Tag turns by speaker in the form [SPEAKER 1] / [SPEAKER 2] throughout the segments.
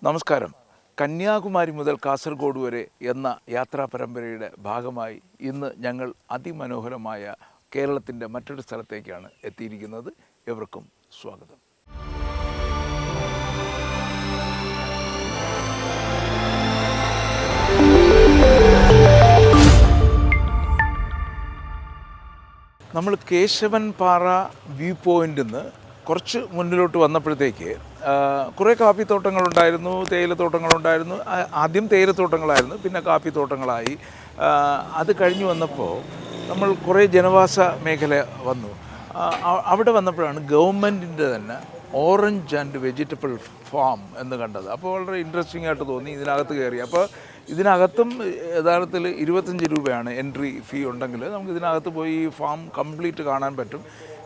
[SPEAKER 1] നമസ്കാരം. കന്യാകുമാരി മുതൽ കാസർഗോഡ് വരെ എന്ന യാത്രാ പരമ്പരയുടെ ഭാഗമായി ഇന്ന് ഞങ്ങൾ അതിമനോഹരമായ കേരളത്തിൻ്റെ മറ്റൊരു സ്ഥലത്തേക്കാണ് എത്തിയിരിക്കുന്നത്. എവർക്കും സ്വാഗതം. നമ്മൾ കേശവൻ പാറ വ്യൂ പോയിൻ്റിൽ നിന്ന് കുറച്ച് മുന്നിലോട്ട് വന്നപ്പോഴത്തേക്ക് കുറേ കാപ്പിത്തോട്ടങ്ങളുണ്ടായിരുന്നു, തേയിലത്തോട്ടങ്ങളുണ്ടായിരുന്നു. ആദ്യം തേയിലത്തോട്ടങ്ങളായിരുന്നു, പിന്നെ കാപ്പിത്തോട്ടങ്ങളായി. അത് കഴിഞ്ഞ് വന്നപ്പോൾ നമ്മൾ കുറേ ജനവാസ മേഖല വന്നു. അവിടെ വന്നപ്പോഴാണ് ഗവൺമെൻറ്റിൻ്റെ തന്നെ ഓറഞ്ച് ആൻഡ് വെജിറ്റബിൾ ഫാം എന്ന് കണ്ടത്. അപ്പോൾ വളരെ ഇൻട്രസ്റ്റിംഗ് ആയിട്ട് തോന്നി. ഇതിനകത്ത് കയറി. അപ്പോൾ ഇതിനകത്തും യഥാർത്ഥത്തിൽ 25 രൂപയാണ് എൻട്രി ഫീ ഉണ്ടെങ്കിൽ നമുക്ക് ഇതിനകത്ത് പോയി ഈ ഫാം കംപ്ലീറ്റ് കാണാൻ പറ്റും.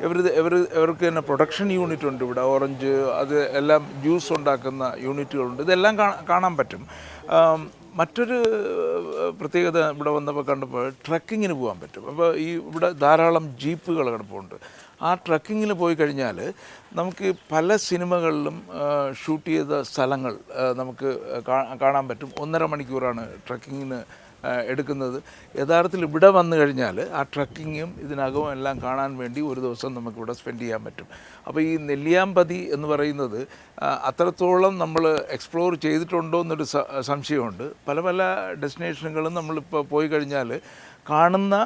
[SPEAKER 1] ഇവർക്ക് തന്നെ പ്രൊഡക്ഷൻ യൂണിറ്റ് ഉണ്ട് ഇവിടെ. ഓറഞ്ച് അത് എല്ലാം ജ്യൂസ് ഉണ്ടാക്കുന്ന യൂണിറ്റുകളുണ്ട്. ഇതെല്ലാം കാണാൻ പറ്റും. മറ്റൊരു പ്രത്യേകത ഇവിടെ വന്നപ്പോൾ കണ്ടപ്പോൾ ട്രക്കിങ്ങിന് പോകാൻ പറ്റും. അപ്പോൾ ഇവിടെ ധാരാളം ജീപ്പുകൾ കിടപ്പുണ്ട്. ആ ട്രക്കിങ്ങിന് പോയി കഴിഞ്ഞാൽ നമുക്ക് പല സിനിമകളിലും ഷൂട്ട് ചെയ്ത സ്ഥലങ്ങൾ നമുക്ക് കാണാൻ പറ്റും. 1.5 മണിക്കൂറാണ് ട്രക്കിങ്ങിന് എടുക്കുന്നത്. യഥാർത്ഥത്തിൽ ഇവിടെ വന്നു കഴിഞ്ഞാൽ ആ ട്രക്കിങ്ങും ഇതിനകവും എല്ലാം കാണാൻ വേണ്ടി ഒരു ദിവസം നമുക്കിവിടെ സ്പെൻഡ് ചെയ്യാൻ പറ്റും. അപ്പോൾ ഈ നെല്ലിയാമ്പതി എന്ന് പറയുന്നത് അത്രത്തോളം നമ്മൾ എക്സ്പ്ലോർ ചെയ്തിട്ടുണ്ടോ എന്നൊരു സംശയമുണ്ട്. പല പല ഡെസ്റ്റിനേഷനുകളും നമ്മളിപ്പോൾ പോയി കഴിഞ്ഞാൽ കാണുന്ന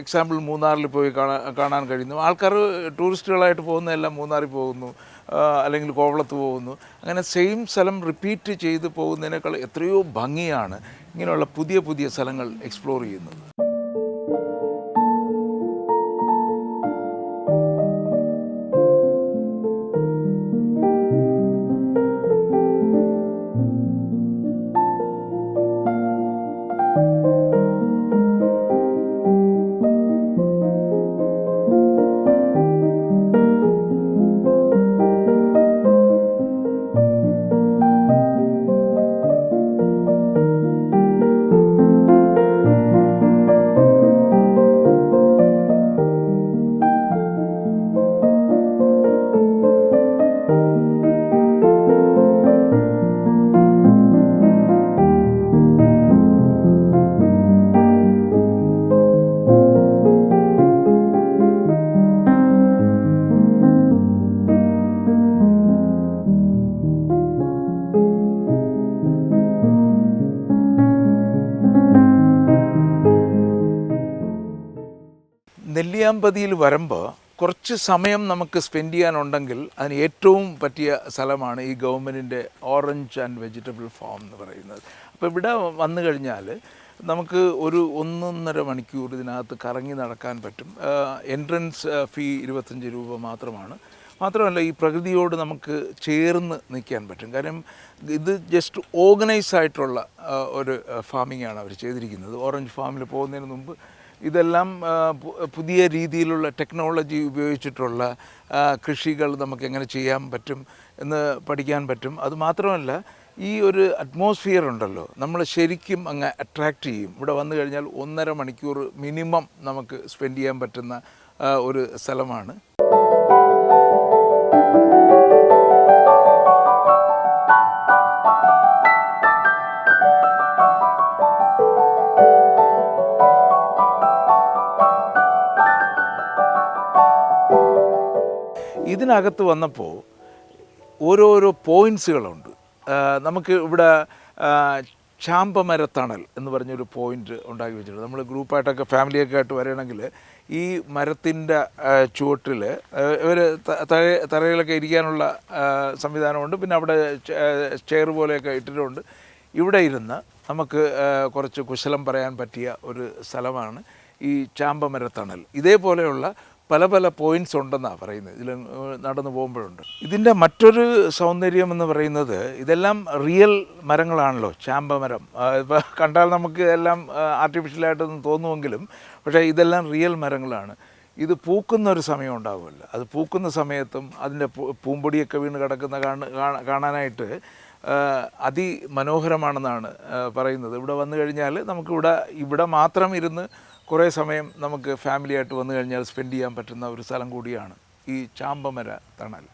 [SPEAKER 1] എക്സാമ്പിൾ മൂന്നാറിൽ പോയി കാണാൻ കഴിയുന്നു. ആൾക്കാർ ടൂറിസ്റ്റുകളായിട്ട് പോകുന്നതെല്ലാം മൂന്നാറിൽ പോകുന്നു, അല്ലെങ്കിൽ കോവളത്ത് പോകുന്നു. അങ്ങനെ സെയിം സ്ഥലം റിപ്പീറ്റ് ചെയ്ത് പോകുന്നതിനേക്കാൾ എത്രയോ ഭംഗിയാണ് ഇങ്ങനെയുള്ള പുതിയ പുതിയ സ്ഥലങ്ങൾ എക്സ്പ്ലോർ ചെയ്യുന്നത്. നെല്ലിയാമ്പതിയിൽ വരുമ്പോൾ കുറച്ച് സമയം നമുക്ക് സ്പെൻഡ് ചെയ്യാനുണ്ടെങ്കിൽ അതിന് ഏറ്റവും പറ്റിയ സ്ഥലമാണ് ഈ ഗവൺമെൻറ്റിൻ്റെ ഓറഞ്ച് ആൻഡ് വെജിറ്റബിൾ ഫാം എന്ന് പറയുന്നത്. അപ്പോൾ ഇവിടെ വന്നു കഴിഞ്ഞാൽ നമുക്ക് ഒരു 1.5 മണിക്കൂർ ഇതിനകത്ത് കറങ്ങി നടക്കാൻ പറ്റും. എൻട്രൻസ് ഫീ 25 രൂപ മാത്രമാണ്. മാത്രമല്ല ഈ പ്രകൃതിയോട് നമുക്ക് ചേർന്ന് നിൽക്കാൻ പറ്റും. കാര്യം ഇത് ജസ്റ്റ് ഓർഗനൈസ് ആയിട്ടുള്ള ഒരു ഫാമിംഗ് ആണ് അവർ ചെയ്തിരിക്കുന്നത്. ഓറഞ്ച് ഫാമിൽ പോകുന്നതിന് മുമ്പ് ഇതെല്ലാം പുതിയ രീതിയിലുള്ള ടെക്നോളജി ഉപയോഗിച്ചിട്ടുള്ള കൃഷികൾ നമുക്ക് എങ്ങനെ ചെയ്യാൻ പറ്റും എന്ന് പഠിക്കാൻ പറ്റും. അതുമാത്രമല്ല ഈ ഒരു അറ്റ്മോസ്ഫിയർ ഉണ്ടല്ലോ, നമ്മൾ ശരിക്കും അങ്ങ് അട്രാക്റ്റ് ചെയ്യും. ഇവിടെ വന്നു കഴിഞ്ഞാൽ 1.5 മണിക്കൂർ മിനിമം നമുക്ക് സ്പെൻഡ് ചെയ്യാൻ പറ്റുന്ന ഒരു സ്ഥലമാണ്. ഇതിനകത്ത് വന്നപ്പോൾ ഓരോരോ പോയിൻറ്റ്സുകളുണ്ട്. നമുക്ക് ഇവിടെ ചാമ്പമരത്തണൽ എന്ന് പറഞ്ഞൊരു പോയിൻ്റ് ഉണ്ടാക്കി വെച്ചിട്ടുണ്ട്. നമ്മൾ ഗ്രൂപ്പായിട്ടൊക്കെ ഫാമിലിയൊക്കെ ആയിട്ട് വരികയാണെങ്കിൽ ഈ മരത്തിൻ്റെ ചുവട്ടിൽ ഇവർ തറയിലൊക്കെ ഇരിക്കാനുള്ള സംവിധാനമുണ്ട്. പിന്നെ അവിടെ ചെയർ പോലെയൊക്കെ ഇട്ടിട്ടുണ്ട്. ഇവിടെ ഇരുന്ന് നമുക്ക് കുറച്ച് കുശലം പറയാൻ പറ്റിയ ഒരു സ്ഥലമാണ് ഈ ചാമ്പമരത്തണൽ. ഇതേപോലെയുള്ള പല പല പോയിൻറ്റ്സ് ഉണ്ടെന്നാണ് പറയുന്നത്. ഇതിൽ നടന്നു പോകുമ്പോഴുണ്ട്. ഇതിൻ്റെ മറ്റൊരു സൗന്ദര്യം എന്ന് പറയുന്നത് ഇതെല്ലാം റിയൽ മരങ്ങളാണല്ലോ. ചാമ്പമരം ഇപ്പോൾ കണ്ടാൽ നമുക്ക് എല്ലാം ആർട്ടിഫിഷ്യലായിട്ടൊന്നും തോന്നുമെങ്കിലും പക്ഷേ ഇതെല്ലാം റിയൽ മരങ്ങളാണ്. ഇത് പൂക്കുന്ന ഒരു സമയം ഉണ്ടാകുമല്ലോ, അത് പൂക്കുന്ന സമയത്തും അതിൻ്റെ പൂമ്പൊടിയൊക്കെ വീണ് കിടക്കുന്ന കാണാനായിട്ട് അതിമനോഹരമാണെന്നാണ് പറയുന്നത്. ഇവിടെ വന്നു കഴിഞ്ഞാൽ ഇവിടെ മാത്രം ഇരുന്ന് കുറേ സമയം നമുക്ക് ഫാമിലിയായിട്ട് വന്നു കഴിഞ്ഞാൽ സ്പെൻഡ് ചെയ്യാൻ പറ്റുന്ന ഒരു സ്ഥലം കൂടിയാണ് ഈ ചാമ്പമര തണൽ.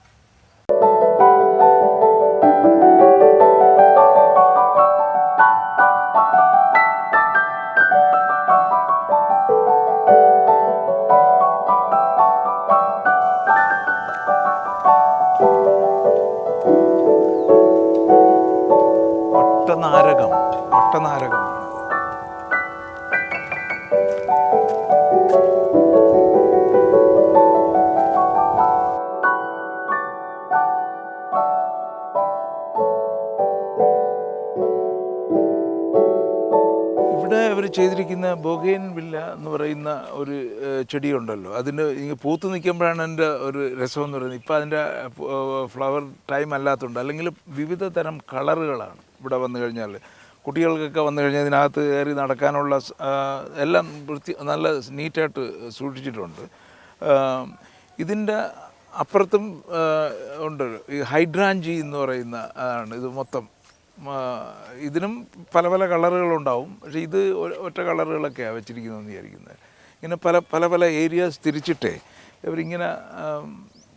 [SPEAKER 1] വട്ടനാരകം, വട്ടനാരകമാണ്. ഇവിടെ അവർ ചെയ്തിരിക്കുന്ന ബൊഗെയിൻ വില്ല എന്ന് പറയുന്ന ഒരു ചെടിയുണ്ടല്ലോ, അതിന് പൂത്ത് നിൽക്കുമ്പോഴാണ് എൻ്റെ ഒരു രസം എന്ന് പറയുന്നത്. ഇപ്പോൾ അതിൻ്റെ ഫ്ലവർ ടൈം അല്ലാത്തതുകൊണ്ട്, അല്ലെങ്കിൽ വിവിധ തരം കളറുകളാണ് ഇവിടെ വന്നു കഴിഞ്ഞാൽ. കുട്ടികൾക്കൊക്കെ വന്നു കഴിഞ്ഞാൽ ഇതിനകത്ത് കയറി നടക്കാനുള്ള എല്ലാം നല്ല നീറ്റായിട്ട് സൂക്ഷിച്ചിട്ടുണ്ട്. ഇതിൻ്റെ അപ്പുറത്തും ഉണ്ട് ഈ ഹൈഡ്രാഞ്ചി എന്ന് പറയുന്ന ആണ്. ഇത് മൊത്തം ഇതിനും പല പല കളറുകളുണ്ടാവും, പക്ഷേ ഇത് ഒറ്റ കളറുകളൊക്കെയാണ് വെച്ചിരിക്കുന്നതെന്ന് വിചാരിക്കുന്നത്. ഇങ്ങനെ പല പല പല ഏരിയാസ് തിരിച്ചിട്ടേ ഇവരിങ്ങനെ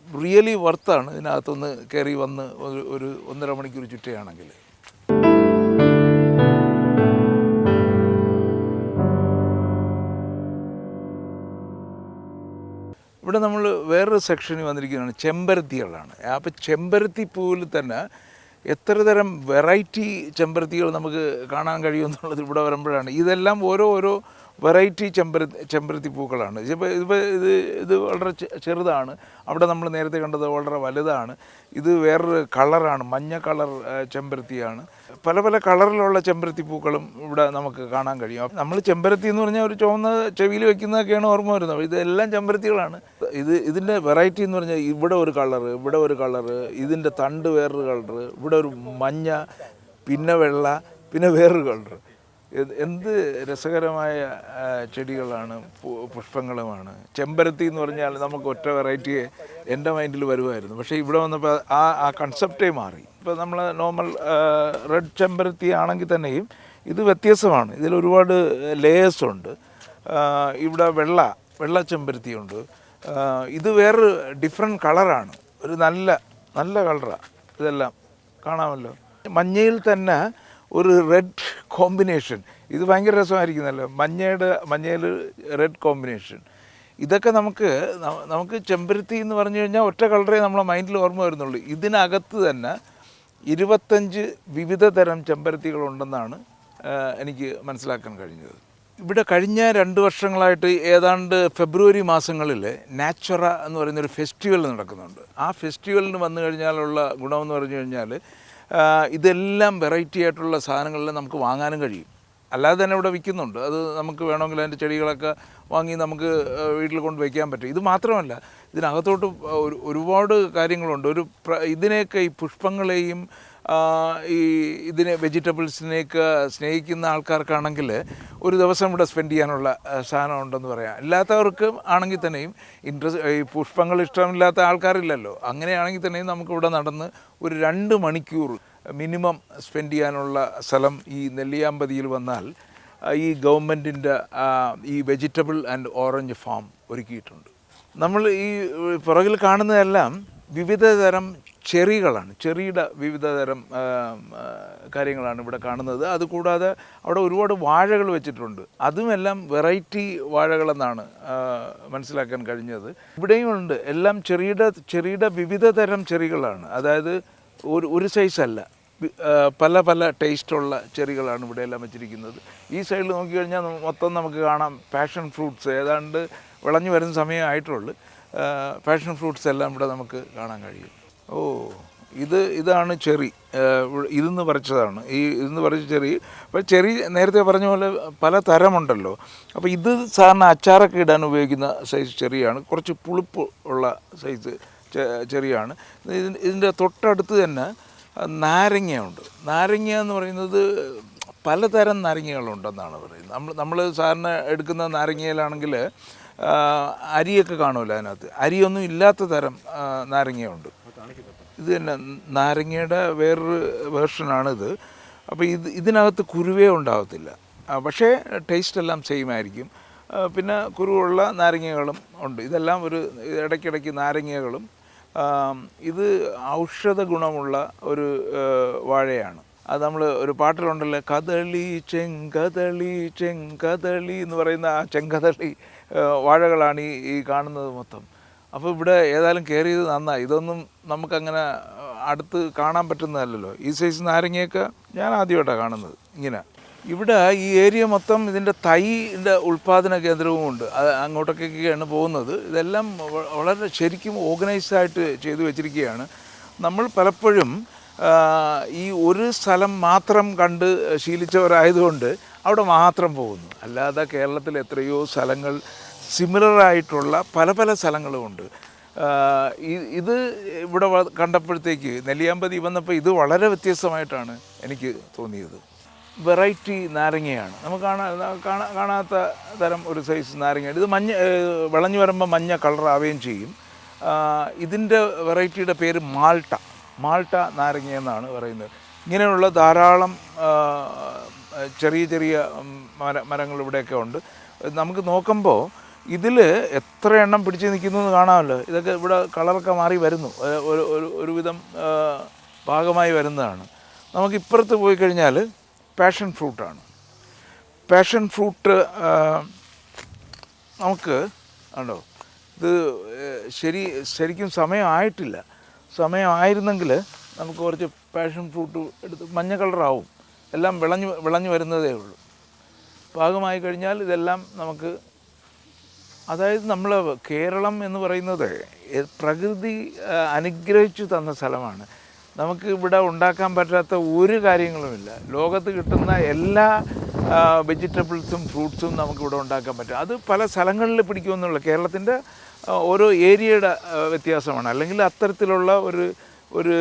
[SPEAKER 1] റിയലി വർത്താണ് ഇതിനകത്തൊന്ന് കയറി വന്ന് ഒരു 1.5 മണിക്കൂർ ചുറ്റുകയാണെങ്കിൽ. ഇവിടെ നമ്മൾ വേറൊരു സെക്ഷനിൽ വന്നിരിക്കുന്നതാണ് ചെമ്പരത്തികളാണ്. അപ്പോൾ ചെമ്പരത്തി പൂവിൽ തന്നെ എത്ര തരം വെറൈറ്റി ചെമ്പരത്തികൾ നമുക്ക് കാണാൻ കഴിയുമെന്നുള്ളത് ഇവിടെ വരുമ്പോഴാണ്. ഇതെല്ലാം ഓരോ വെറൈറ്റി ചെമ്പരത്തി പൂക്കളാണ്. ഇപ്പോൾ ഇത് വളരെ ചെറുതാണ്. അവിടെ നമ്മൾ നേരത്തെ കണ്ടത് വളരെ വലുതാണ്. ഇത് വേറൊരു കളറാണ്, മഞ്ഞ കളർ ചെമ്പരത്തിയാണ്. പല പല കളറിലുള്ള ചെമ്പരത്തി പൂക്കളും ഇവിടെ നമുക്ക് കാണാൻ കഴിയും. നമ്മൾ ചെമ്പരത്തി എന്ന് പറഞ്ഞാൽ ഒരു ചുവന്ന ചെവിയിൽ വെക്കുന്നതൊക്കെയാണ് ഓർമ്മ വരുന്നത്. ഇതെല്ലാം ചെമ്പരത്തികളാണ്. ഇതിൻ്റെ വെറൈറ്റി എന്ന് പറഞ്ഞാൽ ഇവിടെ ഒരു കളറ്, ഇവിടെ ഒരു കളറ്, ഇതിൻ്റെ തണ്ട് വേറൊരു കളറ്, ഇവിടെ ഒരു മഞ്ഞ, പിന്നെ വെള്ള, പിന്നെ വേറൊരു കളറ്. എന്ത് രസകരമായ ചെടികളാണ്, പുഷ്പങ്ങളുമാണ്. ചെമ്പരത്തി എന്ന് പറഞ്ഞാൽ നമുക്ക് ഒറ്റ വെറൈറ്റിയെ എൻ്റെ മൈൻഡിൽ വരുമായിരുന്നു. പക്ഷേ ഇവിടെ വന്നപ്പോൾ ആ കൺസെപ്റ്റേ മാറി. ഇപ്പോൾ നമ്മൾ നോർമൽ റെഡ് ചെമ്പരത്തി ആണെങ്കിൽ തന്നെയും ഇത് വ്യത്യസ്തമാണ്. ഇതിൽ ഒരുപാട് ലേയേഴ്സ് ഉണ്ട്. ഇവിടെ വെള്ള ചെമ്പരത്തിയുണ്ട്. ഇത് വേറൊരു ഡിഫറെൻറ്റ് കളറാണ്, ഒരു നല്ല കളറാണ്. ഇതെല്ലാം കാണാമല്ലോ. മഞ്ഞയിൽ തന്നെ ഒരു റെഡ് കോമ്പിനേഷൻ, ഇത് ഭയങ്കര രസമായിരിക്കുന്നല്ലോ. മഞ്ഞയിൽ റെഡ് കോമ്പിനേഷൻ. ഇതൊക്കെ നമുക്ക് ചെമ്പരത്തി എന്ന് പറഞ്ഞു കഴിഞ്ഞാൽ ഒറ്റ കളറേ നമ്മളെ മൈൻഡിൽ ഓർമ്മ വരുന്നുള്ളൂ. ഇതിനകത്ത് തന്നെ 25 വിവിധ തരം ചെമ്പരത്തികളുണ്ടെന്നാണ് എനിക്ക് മനസ്സിലാക്കാൻ കഴിഞ്ഞത്. ഇവിടെ കഴിഞ്ഞ 2 വർഷങ്ങളായിട്ട് ഏതാണ്ട് ഫെബ്രുവരി മാസങ്ങളിൽ നാച്ചുറ എന്ന് പറയുന്നൊരു ഫെസ്റ്റിവൽ നടക്കുന്നുണ്ട്. ആ ഫെസ്റ്റിവലിന് വന്നു കഴിഞ്ഞാലുള്ള ഗുണമെന്ന് പറഞ്ഞു കഴിഞ്ഞാൽ ഇതെല്ലാം വെറൈറ്റി ആയിട്ടുള്ള സാധനങ്ങളെല്ലാം നമുക്ക് വാങ്ങാനും കഴിയും. അല്ലാതെ തന്നെ ഇവിടെ വിൽക്കുന്നുണ്ട്. അത് നമുക്ക് വേണമെങ്കിൽ അതിൻ്റെ ചെടികളൊക്കെ വാങ്ങി നമുക്ക് വീട്ടിൽ കൊണ്ട് വയ്ക്കാൻ പറ്റും. ഇത് മാത്രമല്ല, ഇതിനകത്തോട്ട് ഒരുപാട് കാര്യങ്ങളുണ്ട്. ഇതിനെയൊക്കെ ഈ പുഷ്പങ്ങളെയും ഇതിനെ വെജിറ്റബിൾസിനെയൊക്കെ സ്നേഹിക്കുന്ന ആൾക്കാർക്കാണെങ്കിൽ ഒരു ദിവസം ഇവിടെ സ്പെൻഡ് ചെയ്യാനുള്ള സാധനം ഉണ്ടെന്ന് പറയാം. അല്ലാത്തവർക്ക് ആണെങ്കിൽ തന്നെയും ഈ പുഷ്പങ്ങൾ ഇഷ്ടമില്ലാത്ത ആൾക്കാരില്ലല്ലോ. അങ്ങനെയാണെങ്കിൽ തന്നെയും നമുക്കിവിടെ നടന്ന് ഒരു 2 മണിക്കൂർ മിനിമം സ്പെൻഡ് ചെയ്യാനുള്ള സ്ഥലം ഈ നെല്ലിയാമ്പതിയിൽ വന്നാൽ ഈ ഗവൺമെൻറ്റിൻ്റെ ഈ വെജിറ്റബിൾ ആൻഡ് ഓറഞ്ച് ഫാം ഒരുക്കിയിട്ടുണ്ട്. നമ്മൾ ഈ പുറകിൽ കാണുന്നതെല്ലാം വിവിധ തരം ചെറികളാണ്. ചെറിയുടെ വിവിധ തരം കാര്യങ്ങളാണ് ഇവിടെ കാണുന്നത്. അതുകൂടാതെ അവിടെ ഒരുപാട് വാഴകൾ വെച്ചിട്ടുണ്ട്. അതുമെല്ലാം വെറൈറ്റി വാഴകളെന്നാണ് മനസ്സിലാക്കാൻ കഴിഞ്ഞത്. ഇവിടെയും ഉണ്ട്. എല്ലാം ചെറിയുടെ വിവിധ തരം ചെറികളാണ്. അതായത് ഒരു സൈസല്ല, പല പല ടേസ്റ്റുള്ള ചെറികളാണ് ഇവിടെ എല്ലാം വെച്ചിരിക്കുന്നത്. ഈ സൈഡിൽ നോക്കിക്കഴിഞ്ഞാൽ മൊത്തം നമുക്ക് കാണാം പാഷൻ ഫ്രൂട്ട്സ്. ഏതാണ്ട് വിളഞ്ഞു വരുന്ന സമയമായിട്ടുള്ളൂ. പാഷൻ ഫ്രൂട്ട്സ് എല്ലാം ഇവിടെ നമുക്ക് കാണാൻ കഴിയും. ഇതാണ് ചെറി. ഇതിന്ന് പറിച്ചതാണ്. ഇതിന്ന് പറിച്ച ചെറി. അപ്പോൾ ചെറി നേരത്തെ പറഞ്ഞ പോലെ പല തരമുണ്ടല്ലോ. അപ്പോൾ ഇത് സാധാരണ അച്ചാറൊക്കെ ഇടാൻ ഉപയോഗിക്കുന്ന സൈസ് ചെറിയാണ്. കുറച്ച് പുളിപ്പ് ഉള്ള സൈസ് ചെറിയാണ്. ഇതിൻ്റെ തൊട്ടടുത്ത് തന്നെ നാരങ്ങയുണ്ട്. നാരങ്ങ എന്ന് പറയുന്നത് പലതരം നാരങ്ങകളുണ്ടെന്നാണ് പറയുന്നത്. നമ്മൾ സാധാരണ എടുക്കുന്ന നാരങ്ങയിലാണെങ്കിൽ അരിയൊക്കെ കാണുമല്ലോ. അതിനകത്ത് അരിയൊന്നും ഇല്ലാത്ത തരം നാരങ്ങയുണ്ട്. ഇത് തന്നെ നാരങ്ങയുടെ വേറൊരു വേർഷനാണിത്. അപ്പോൾ ഇതിനകത്ത് കുരുവേ ഉണ്ടാകത്തില്ല, പക്ഷേ ടേസ്റ്റ് എല്ലാം സെയിം ആയിരിക്കും. പിന്നെ കുരുവുള്ള നാരങ്ങകളും ഉണ്ട്. ഇതെല്ലാം ഇടയ്ക്കിടയ്ക്ക് നാരങ്ങകളും. ഇത് ഔഷധ ഗുണമുള്ള ഒരു വാഴയാണ്. അത് നമ്മൾ ഒരു പാട്ടിലുണ്ടല്ലോ, കദളി ചെങ്കദളി ചെങ്കദളി എന്ന് പറയുന്ന ആ ചെങ്കദളി വാഴകളാണ് ഈ കാണുന്നത് മൊത്തം. അപ്പോൾ ഇവിടെ ഏതായാലും കയറിയത് നന്നായി. ഇതൊന്നും നമുക്കങ്ങനെ അടുത്ത് കാണാൻ പറ്റുന്നതല്ലല്ലോ. ഈ സൈസ് നാരങ്ങയൊക്കെ ഞാൻ ആദ്യമായിട്ടാണ് കാണുന്നത് ഇങ്ങനെ. ഇവിടെ ഈ ഏരിയ മൊത്തം ഇതിൻ്റെ തൈൻ്റെ ഉൽപ്പാദന കേന്ദ്രവുമുണ്ട്. അത് അങ്ങോട്ടൊക്കെയാണ് പോകുന്നത്. ഇതെല്ലാം വളരെ ശരിക്കും ഓർഗനൈസ്ഡായിട്ട് ചെയ്തു വെച്ചിരിക്കുകയാണ്. നമ്മൾ പലപ്പോഴും ഈ ഒരു സ്ഥലം മാത്രം കണ്ട് ശീലിച്ചവരായതുകൊണ്ട് അവിടെ മാത്രം പോകുന്നു. അല്ലാതെ കേരളത്തിൽ എത്രയോ സ്ഥലങ്ങൾ സിമിലറായിട്ടുള്ള പല പല സ്ഥലങ്ങളുമുണ്ട്. ഇത് ഇവിടെ കണ്ടപ്പോഴത്തേക്ക് നെല്ലിയാമ്പതി വന്നപ്പോൾ ഇത് വളരെ വ്യത്യസ്തമായിട്ടാണ് എനിക്ക് തോന്നിയത്. വെറൈറ്റി നാരങ്ങയാണ്. നമുക്ക് കാണാത്ത തരം ഒരു സൈസ് നാരങ്ങയാണ്. ഇത് വിളഞ്ഞു വരുമ്പോൾ മഞ്ഞ കളറാവുകയും ചെയ്യും. ഇതിൻ്റെ വെറൈറ്റിയുടെ പേര് മാൾട്ട നാരങ്ങ എന്നാണ് പറയുന്നത്. ഇങ്ങനെയുള്ള ധാരാളം ചെറിയ ചെറിയ മരങ്ങൾ ഇവിടെയൊക്കെ ഉണ്ട്. നമുക്ക് നോക്കുമ്പോൾ ഇതിൽ എത്ര എണ്ണം പിടിച്ച് നിൽക്കുന്നു എന്ന് കാണാമല്ലോ. ഇതൊക്കെ ഇവിടെ കളറൊക്കെ മാറി വരുന്നു, ഒരുവിധം പാകമായി വരുന്നതാണ്. നമുക്കിപ്പുറത്ത് പോയി കഴിഞ്ഞാൽ പാഷൻ ഫ്രൂട്ടാണ്. പാഷൻ ഫ്രൂട്ട് നമുക്ക് ഉണ്ടോ, ഇത് ശരിക്കും സമയമായിട്ടില്ല. സമയമായിരുന്നെങ്കിൽ നമുക്ക് കുറച്ച് പാഷൻ ഫ്രൂട്ട് എടുത്ത് മഞ്ഞ കളറാവും. എല്ലാം വിളഞ്ഞു വരുന്നതേ ഉള്ളൂ. പാകമായി കഴിഞ്ഞാൽ ഇതെല്ലാം നമുക്ക്, അതായത് നമ്മൾ കേരളം എന്ന് പറയുന്നത് പ്രകൃതി അനുഗ്രഹിച്ചു തന്ന സ്ഥലമാണ്. നമുക്ക് ഇവിടെ ഉണ്ടാക്കാൻ പറ്റാത്ത ഒരു കാര്യങ്ങളുമില്ല. ലോകത്ത് കിട്ടുന്ന എല്ലാ വെജിറ്റബിൾസും ഫ്രൂട്ട്സും നമുക്കിവിടെ ഉണ്ടാക്കാൻ പറ്റും. അത് പല സ്ഥലങ്ങളിൽ പിടിക്കുമെന്നുള്ള കേരളത്തിൻ്റെ ഓരോ ഏരിയയുടെ വ്യത്യാസമാണ്. അല്ലെങ്കിൽ അത്തരത്തിലുള്ള ഒരു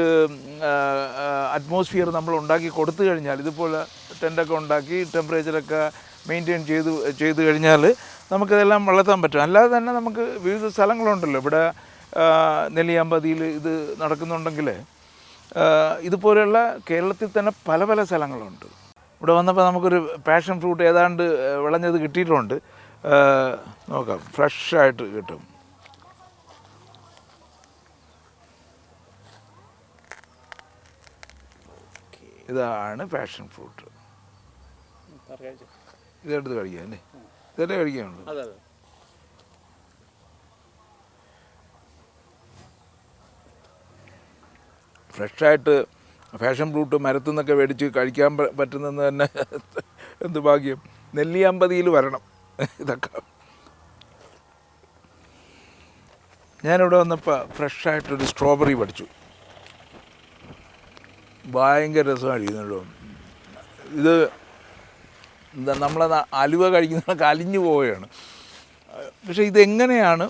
[SPEAKER 1] അറ്റ്മോസ്ഫിയർ നമ്മൾ ഉണ്ടാക്കി കൊടുത്തു കഴിഞ്ഞാൽ, ഇതുപോലെ ടെൻ്റൊക്കെ ഉണ്ടാക്കി ടെമ്പറേച്ചറൊക്കെ മെയിൻറ്റെയിൻ ചെയ്ത് കഴിഞ്ഞാൽ നമുക്കിതെല്ലാം വളർത്താൻ പറ്റും. അല്ലാതെ തന്നെ നമുക്ക് വിവിധ സ്ഥലങ്ങളുണ്ടല്ലോ. ഇവിടെ നെല്ലിയാമ്പതിയിൽ ഇത് നടക്കുന്നുണ്ടെങ്കിൽ ഇതുപോലെയുള്ള കേരളത്തിൽ തന്നെ പല പല സ്ഥലങ്ങളുണ്ട്. ഇവിടെ വന്നപ്പോൾ നമുക്കൊരു പാഷൻ ഫ്രൂട്ട് ഏതാണ്ട് വിളഞ്ഞത് കിട്ടിയിട്ടുണ്ട്. നോക്കാം, ഫ്രഷായിട്ട് കിട്ടും. ഇതാണ് പാഷൻ ഫ്രൂട്ട്. ഇതെടുത്ത് കഴിക്കാം അല്ലേ? ഇതല്ലേ കഴിക്കാനുണ്ട്. ഫ്രഷായിട്ട് പാഷൻ ഫ്രൂട്ട് മരത്തു നിന്നൊക്കെ മേടിച്ച് കഴിക്കാൻ പറ്റുന്നതെന്ന് തന്നെ എന്ത് ഭാഗ്യം. നെല്ലിയാമ്പതിയിൽ വരണം ഇതൊക്കെ. ഞാനിവിടെ വന്നപ്പോൾ ഫ്രഷായിട്ടൊരു സ്ട്രോബെറി പഠിച്ചു. ഭയങ്കര രസമായിരിക്കുന്നുള്ളൂ. ഇത് എന്താ, നമ്മളെ അലുവ കഴിക്കുന്നതൊക്കെ അലിഞ്ഞു പോവുകയാണ്. പക്ഷേ ഇതെങ്ങനെയാണ്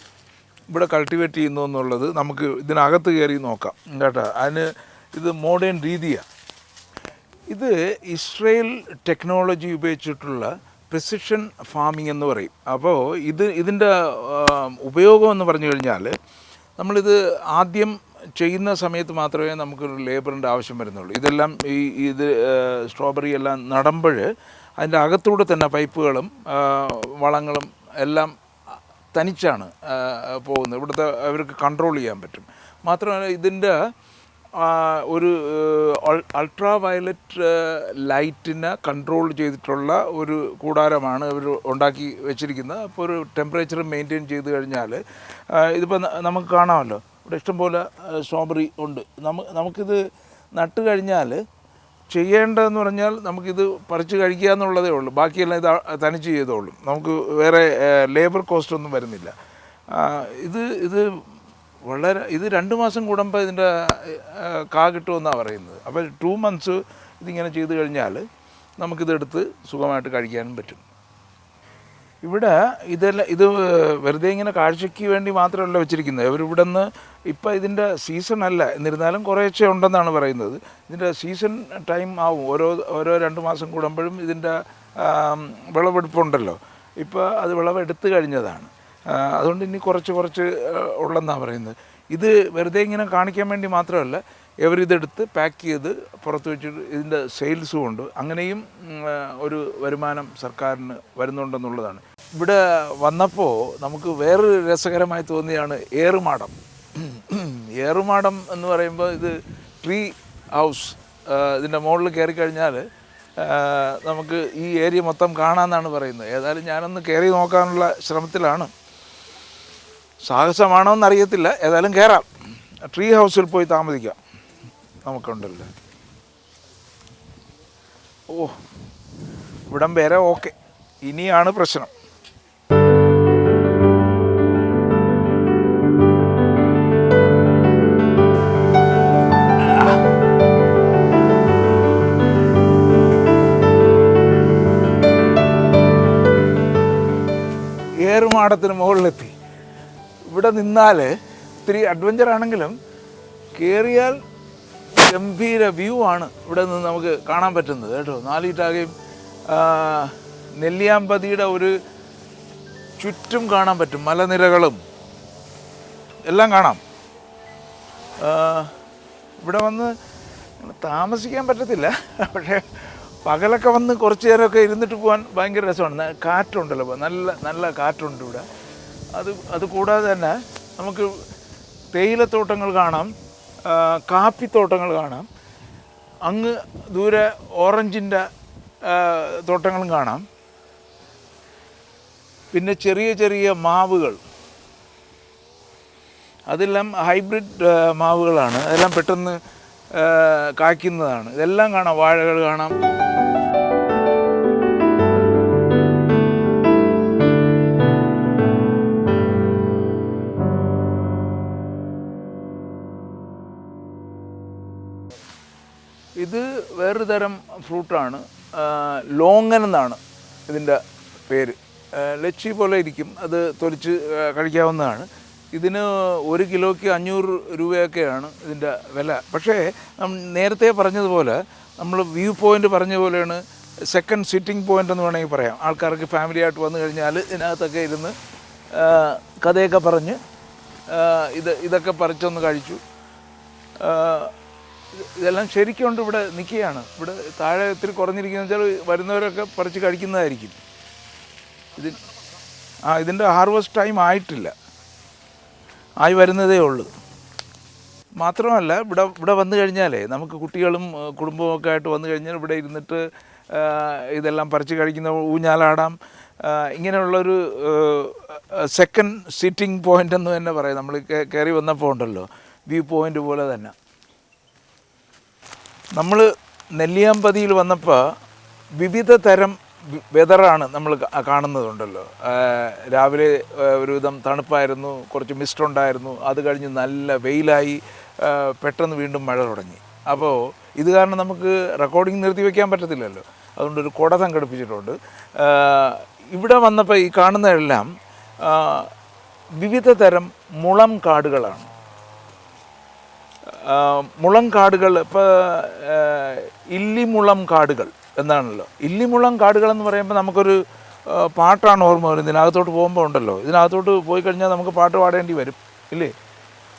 [SPEAKER 1] ഇവിടെ കൾട്ടിവേറ്റ് ചെയ്യുന്നു എന്നുള്ളത് നമുക്ക് ഇതിനകത്ത് കയറി നോക്കാം കേട്ടോ. ഇത് മോഡേൺ രീതിയാണ്. ഇത് ഇസ്രയേൽ ടെക്നോളജി ഉപയോഗിച്ചിട്ടുള്ള പ്രിസിഷൻ ഫാമിംഗ് എന്ന് പറയും. അപ്പോൾ ഇതിൻ്റെ ഉപയോഗം എന്ന് പറഞ്ഞു കഴിഞ്ഞാൽ, നമ്മളിത് ആദ്യം ചെയ്യുന്ന സമയത്ത് മാത്രമേ നമുക്കൊരു ലേബറിൻ്റെ ആവശ്യം വരുന്നുള്ളൂ. ഇതെല്ലാം ഇത് സ്ട്രോബെറി എല്ലാം നടുമ്പോൾ അതിൻ്റെ അകത്തൂടെ തന്നെ പൈപ്പുകളും വളങ്ങളും എല്ലാം തനിച്ചാണ് പോകുന്നത്. ഇവിടുത്തെ അവർക്ക് കൺട്രോൾ ചെയ്യാൻ പറ്റും. മാത്രമല്ല ഇതിൻ്റെ ഒരു അൾട്രാ വയലറ്റ് ലൈറ്റിനെ കൺട്രോൾ ചെയ്തിട്ടുള്ള ഒരു കൂടാരമാണ് അവർ ഉണ്ടാക്കി വെച്ചിരിക്കുന്നത്. അപ്പോൾ ഒരു ടെമ്പറേച്ചർ മെയിൻറ്റെയിൻ ചെയ്ത് കഴിഞ്ഞാൽ, ഇതിപ്പോൾ നമുക്ക് കാണാമല്ലോ ഇവിടെ ഇഷ്ടംപോലെ സ്ട്രോബെറി ഉണ്ട്. നമുക്കിത് നട്ട് കഴിഞ്ഞാൽ ചെയ്യേണ്ടതെന്ന് പറഞ്ഞാൽ നമുക്കിത് പറിച്ച് കഴിക്കുക എന്നുള്ളതേ ഉള്ളൂ. ബാക്കിയെല്ലാം ഇത് തനിച്ച് ചെയ്തോളും. നമുക്ക് വേറെ ലേബർ കോസ്റ്റ് ഒന്നും വരുന്നില്ല. ഇത് വളരെ 2 മാസം കൂടുമ്പോൾ ഇതിൻ്റെ കാ കിട്ടുമെന്നാണ് പറയുന്നത്. അപ്പോൾ 2 months ഇതിങ്ങനെ ചെയ്ത് കഴിഞ്ഞാൽ നമുക്കിതെടുത്ത് സുഖമായിട്ട് കഴിക്കാനും പറ്റും. ഇവിടെ ഇത് വെറുതെ ഇങ്ങനെ കാഴ്ചയ്ക്ക് വേണ്ടി മാത്രമല്ല വെച്ചിരിക്കുന്നത്. ഇവരിവിടെ നിന്ന് ഇപ്പം ഇതിൻ്റെ സീസൺ അല്ല, എന്നിരുന്നാലും കുറേശ്ശെ ഉണ്ടെന്നാണ് പറയുന്നത്. ഇതിൻ്റെ സീസൺ ടൈം ആവും. ഓരോ 2 മാസം കൂടുമ്പോഴും ഇതിൻ്റെ വിളവെടുപ്പുണ്ടല്ലോ. ഇപ്പോൾ അത് വിളവെടുത്ത് കഴിഞ്ഞതാണ്. അതുകൊണ്ട് ഇനി കുറച്ച് ഉള്ളെന്നാണ് പറയുന്നത്. ഇത് വെറുതെ ഇങ്ങനെ കാണിക്കാൻ വേണ്ടി മാത്രമല്ല, ഇവരിതെടുത്ത് പാക്ക് ചെയ്ത് പുറത്ത് വെച്ചിട്ട് ഇതിൻ്റെ സെയിൽസും ഉണ്ട്. അങ്ങനെയും ഒരു വരുമാനം സർക്കാരിന് വരുന്നുണ്ടെന്നുള്ളതാണ്. ഇവിടെ വന്നപ്പോൾ നമുക്ക് വേറൊരു രസകരമായി തോന്നിയാണ് ഏറുമാടം. ഏറുമാടം എന്ന് പറയുമ്പോൾ ഇത് ട്രീ ഹൗസ്. ഇതിൻ്റെ മുകളിൽ കയറി കഴിഞ്ഞാൽ നമുക്ക് ഈ ഏരിയ മൊത്തം കാണാമെന്നാണ് പറയുന്നത്. ഏതായാലും ഞാനൊന്ന് കയറി നോക്കാനുള്ള ശ്രമത്തിലാണ്. സാഹസമാണോ എന്നറിയത്തില്ല, ഏതായാലും കയറാം. ട്രീ ഹൗസിൽ പോയി താമസിക്കാം. നമുക്കുണ്ടല്ലോ. ഓ, ഇവിടം വരെ ഓക്കെ. ഇനിയാണ് പ്രശ്നം. ഏറുമാടത്തിന് മുകളിലെത്തി. ഇവിടെ നിന്നാൽ ഇത്തിരി അഡ്വഞ്ചർ ആണെങ്കിലും കയറിയാൽ ഗംഭീര വ്യൂ ആണ് ഇവിടെ നിന്ന് നമുക്ക് കാണാൻ പറ്റുന്നത് കേട്ടോ. നാലീറ്റാകെയും നെല്ലിയാമ്പതിയുടെ ഒരു ചുറ്റും കാണാൻ പറ്റും, മലനിരകളും എല്ലാം കാണാം. ഇവിടെ വന്ന് താമസിക്കാൻ പറ്റത്തില്ല, പക്ഷേ പകലൊക്കെ വന്ന് കുറച്ച് നേരമൊക്കെ ഇരുന്നിട്ട് പോകാൻ ഭയങ്കര രസമാണ്. കാറ്റുണ്ടല്ലോ, നല്ല നല്ല കാറ്റുണ്ട് ഇവിടെ. അത് കൂടാതെ തന്നെ നമുക്ക് തേയിലത്തോട്ടങ്ങൾ കാണാം, കാപ്പിത്തോട്ടങ്ങൾ കാണാം, അങ്ങ് ദൂരെ ഓറഞ്ചിൻ്റെ തോട്ടങ്ങളും കാണാം. പിന്നെ ചെറിയ ചെറിയ മാവുകൾ, അതെല്ലാം ഹൈബ്രിഡ് മാവുകളാണ്, അതെല്ലാം പെട്ടെന്ന് കായ്ക്കുന്നതാണ്. ഇതെല്ലാം കാണാം, വാഴകൾ കാണാം. ഇത് വേറൊരു തരം ഫ്രൂട്ടാണ്, ലോങ്ങൻ എന്നാണ് ഇതിൻ്റെ പേര്. ലച്ചി പോലെ ഇരിക്കും, അത് തൊലിച്ച് കഴിക്കാവുന്നതാണ്. ഇതിന് 1 കിലോയ്ക്ക് 500 രൂപയൊക്കെയാണ് ഇതിൻ്റെ വില. പക്ഷേ നേരത്തെ പറഞ്ഞതുപോലെ നമ്മൾ വ്യൂ പോയിൻ്റ് പറഞ്ഞ പോലെയാണ് സെക്കൻഡ് സിറ്റിംഗ് പോയിൻ്റ് എന്ന് വേണമെങ്കിൽ പറയാം. ആൾക്കാർക്ക് ഫാമിലിയായിട്ട് വന്നു കഴിഞ്ഞാൽ ഇതിനകത്തൊക്കെ ഇരുന്ന് കഥയൊക്കെ പറഞ്ഞ് ഇതൊക്കെ പറിച്ചൊന്ന് കഴിച്ചു. ഇതെല്ലാം ശരിക്കും ഇവിടെ നിൽക്കുകയാണ്. ഇവിടെ താഴെ ഇത്തിരി കുറഞ്ഞിരിക്കുന്നത് വെച്ചാൽ വരുന്നവരൊക്കെ പറിച്ച് കഴിക്കുന്നതായിരിക്കും. ഇതിൻ്റെ ഹാർവസ്റ്റ് ടൈം ആയിട്ടില്ല, ആയി വരുന്നതേ ഉള്ളൂ. മാത്രമല്ല ഇവിടെ വന്നു കഴിഞ്ഞാലേ നമുക്ക് കുട്ടികളും കുടുംബമൊക്കെ ആയിട്ട് വന്നു കഴിഞ്ഞാൽ ഇവിടെ ഇരുന്നിട്ട് ഇതെല്ലാം പറിച്ച് കഴിക്കുന്ന, ഊഞ്ഞാലാടാം. ഇങ്ങനെയുള്ളൊരു സെക്കൻഡ് സിറ്റിംഗ് പോയിൻ്റ് എന്ന് തന്നെ പറയാം. നമ്മൾ കയറി വന്നപ്പോൾ ഉണ്ടല്ലോ, വ്യൂ പോയിൻ്റ് പോലെ തന്നെ. നമ്മൾ നെല്ലിയാമ്പതിയിൽ വന്നപ്പോൾ വിവിധ തരം വെതറാണ് നമ്മൾ കാണുന്നതുണ്ടല്ലോ. രാവിലെ ഒരുവിധം തണുപ്പായിരുന്നു, കുറച്ച് മിസ്റ്റ് ഉണ്ടായിരുന്നു, അത് കഴിഞ്ഞ് നല്ല വെയിലായി, പെട്ടെന്ന് വീണ്ടും മഴ തുടങ്ങി. അപ്പോൾ ഇത് കാരണം നമുക്ക് റെക്കോർഡിങ് നിർത്തി വയ്ക്കാൻ പറ്റത്തില്ലല്ലോ, അതുകൊണ്ടൊരു കുട സംഘടിപ്പിച്ചിട്ടുണ്ട്. ഇവിടെ വന്നപ്പോൾ ഈ കാണുന്നതെല്ലാം വിവിധ തരം മുളം കാടുകളാണ്. മുളം കാടുകൾ, ഇപ്പോൾ ഇല്ലിമുളം കാടുകൾ എന്നാണല്ലോ. ഇല്ലിമുളം കാടുകൾ എന്ന് പറയുമ്പോൾ നമുക്കൊരു പാട്ടാണ് ഓർമ്മ വരുന്നത്. ഇതിനകത്തോട്ട് പോകുമ്പോൾ ഉണ്ടല്ലോ, ഇതിനകത്തോട്ട് പോയി കഴിഞ്ഞാൽ നമുക്ക് പാട്ട് പാടേണ്ടി വരും, ഇല്ലേ?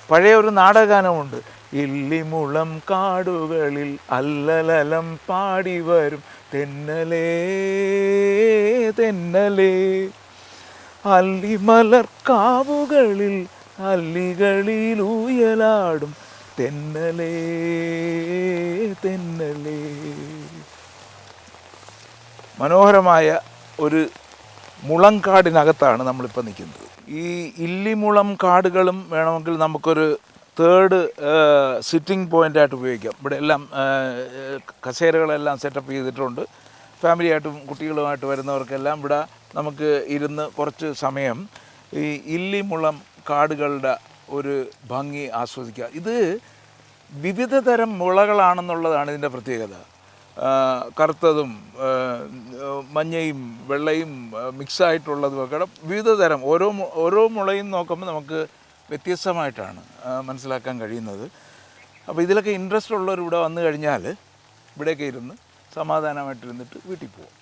[SPEAKER 1] പഴയ ഒരു നാടകഗാനമുണ്ട്, ഇല്ലിമുളം കാടുകളിൽ അല്ലലലം പാടി വരും തെന്നലേ തെന്നലേ, അല്ലിമലർക്കാവുകളിൽ അല്ലികളിൽ ഊയലാടും തെന്നലേ തെന്നലേ. മനോഹരമായ ഒരു മുളംകാടിനകത്താണ് നമ്മളിപ്പോൾ നിൽക്കുന്നത്. ഈ ഇല്ലിമുളം കാടുകളും വേണമെങ്കിൽ നമുക്കൊരു തേർഡ് സിറ്റിംഗ് പോയിൻ്റായിട്ട് ഉപയോഗിക്കാം. ഇവിടെ എല്ലാം കസേരകളെല്ലാം സെറ്റപ്പ് ചെയ്തിട്ടുണ്ട്. ഫാമിലിയായിട്ടും കുട്ടികളുമായിട്ട് വരുന്നവർക്കെല്ലാം ഇവിടെ നമുക്ക് ഇരുന്ന് കുറച്ച് സമയം ഈ ഇല്ലിമുളം കാടുകളുടെ ഒരു ഭംഗി ആസ്വദിക്കുക. ഇത് വിവിധ തരം മുളകളാണെന്നുള്ളതാണ് ഇതിൻ്റെ പ്രത്യേകത. കറുത്തതും മഞ്ഞയും വെള്ളയും മിക്സായിട്ടുള്ളതുമൊക്കെ വിവിധ തരം ഓരോ മുളയും നോക്കുമ്പോൾ നമുക്ക് വ്യത്യസ്തമായിട്ടാണ് മനസ്സിലാക്കാൻ കഴിയുന്നത്. അപ്പോൾ ഇതിലൊക്കെ ഇൻട്രസ്റ്റ് ഉള്ളവർ ഇവിടെ വന്നു കഴിഞ്ഞാൽ ഇവിടെയൊക്കെ ഇരുന്ന് സമാധാനമായിട്ടിരുന്നിട്ട് വീട്ടിൽ പോകും.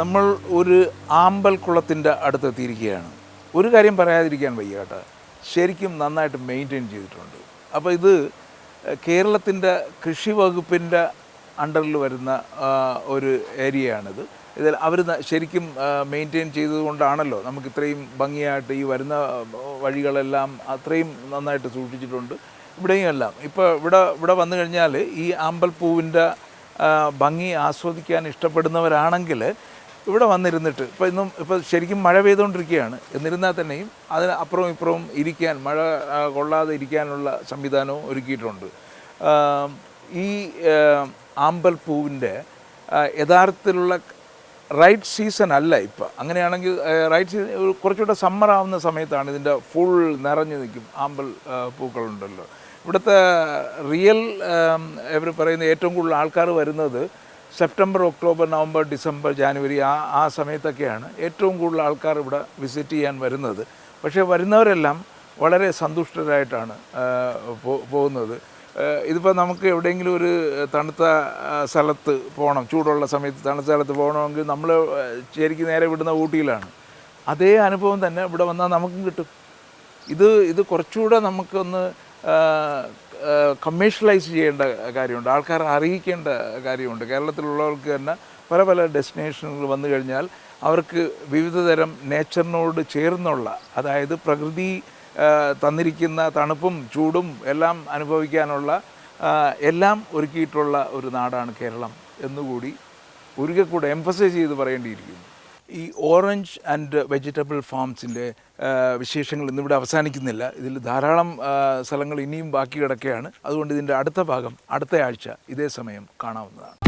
[SPEAKER 1] നമ്മൾ ഒരു ആമ്പൽ കുളത്തിൻ്റെ അടുത്തെത്തിയിരിക്കുകയാണ്. ഒരു കാര്യം പറയാതിരിക്കാൻ വയ്യ കേട്ടോ, ശരിക്കും നന്നായിട്ട് മെയിൻറ്റെയിൻ ചെയ്തിട്ടുണ്ട്. അപ്പോൾ ഇത് കേരളത്തിൻ്റെ കൃഷി വകുപ്പിൻ്റെ അണ്ടറിൽ വരുന്ന ഒരു ഏരിയയാണിത്. ഇതിൽ അവർ ശരിക്കും മെയിൻറ്റെയിൻ ചെയ്തതുകൊണ്ടാണല്ലോ നമുക്ക് ഇത്രയും ഭംഗിയായിട്ട് ഈ വരുന്ന വഴികളെല്ലാം അത്രയും നന്നായിട്ട് സൂക്ഷിച്ചിട്ടുണ്ട്. ഇവിടെയും എല്ലാം ഇപ്പോൾ ഇവിടെ വന്നു കഴിഞ്ഞാൽ ഈ ആമ്പൽപ്പൂവിൻ്റെ ഭംഗി ആസ്വദിക്കാൻ ഇഷ്ടപ്പെടുന്നവരാണെങ്കിൽ ഇവിടെ വന്നിരുന്നിട്ട് ഇപ്പോൾ ശരിക്കും മഴ പെയ്തുകൊണ്ടിരിക്കുകയാണ്, എന്നിരുന്നാൽ തന്നെയും അതിന് അപ്പുറവും ഇപ്പുറവും ഇരിക്കാൻ, മഴ കൊള്ളാതെ ഇരിക്കാനുള്ള സംവിധാനവും ഒരുക്കിയിട്ടുണ്ട്. ഈ ആമ്പൽപ്പൂവിൻ്റെ യഥാർത്ഥത്തിലുള്ള റൈറ്റ് സീസൺ അല്ല ഇപ്പം. അങ്ങനെയാണെങ്കിൽ റൈറ്റ് സീസൺ കുറച്ചുകൂടെ സമ്മർ ആവുന്ന സമയത്താണ് ഇതിൻ്റെ ഫുൾ നിറഞ്ഞു നിൽക്കും ആമ്പൽ പൂക്കളുണ്ടല്ലോ. ഇവിടുത്തെ റിയൽ ഇവർ പറയുന്ന ഏറ്റവും കൂടുതൽ ആൾക്കാർ വരുന്നത് September, October, November, December, January ആ സമയത്തൊക്കെയാണ് ഏറ്റവും കൂടുതൽ ആൾക്കാർ ഇവിടെ വിസിറ്റ് ചെയ്യാൻ വരുന്നത്. പക്ഷേ വരുന്നവരെല്ലാം വളരെ സന്തുഷ്ടരായിട്ടാണ് പോകുന്നത്. ഇതിപ്പോൾ നമുക്ക് എവിടെയെങ്കിലും ഒരു തണുത്ത സ്ഥലത്ത് പോകണം, ചൂടുള്ള സമയത്ത് തണുത്ത സ്ഥലത്ത് പോകണമെങ്കിൽ നമ്മൾ ശരിക്കും നേരെ വിടുന്ന ഊട്ടിയിലാണ്. അതേ അനുഭവം തന്നെ ഇവിടെ വന്നാൽ നമുക്കും കിട്ടും. ഇത് കുറച്ചുകൂടെ നമുക്കൊന്ന് കമേഴ്ഷ്യലൈസ് ചെയ്യേണ്ട കാര്യമുണ്ട്, ആൾക്കാരെ അറിയിക്കേണ്ട കാര്യമുണ്ട്. കേരളത്തിലുള്ളവർക്ക് തന്നെ പല പല ഡെസ്റ്റിനേഷനുകൾ വന്നു കഴിഞ്ഞാൽ അവർക്ക് വിവിധ തരം നേച്ചറിനോട് ചേർന്നുള്ള, അതായത് പ്രകൃതി തന്നിരിക്കുന്ന തണുപ്പും ചൂടും എല്ലാം അനുഭവിക്കാനുള്ള എല്ലാം ഒരുക്കിയിട്ടുള്ള ഒരു നാടാണ് കേരളം എന്നുകൂടി ഒരിക്കൽ കൂടെ എംഫസൈസ് ചെയ്ത് പറയേണ്ടിയിരിക്കുന്നു. ഈ ഓറഞ്ച് ആൻഡ് വെജിറ്റബിൾ ഫാംസിൻ്റെ വിശേഷങ്ങൾ ഇന്നിവിടെ അവസാനിക്കുന്നില്ല. ഇതിൽ ധാരാളം സ്ഥലങ്ങൾ ഇനിയും ബാക്കി കിടക്കുകയാണ്. അതുകൊണ്ട് ഇതിൻ്റെ അടുത്ത ഭാഗം അടുത്ത ആഴ്ച ഇതേ സമയം കാണാവുന്നതാണ്.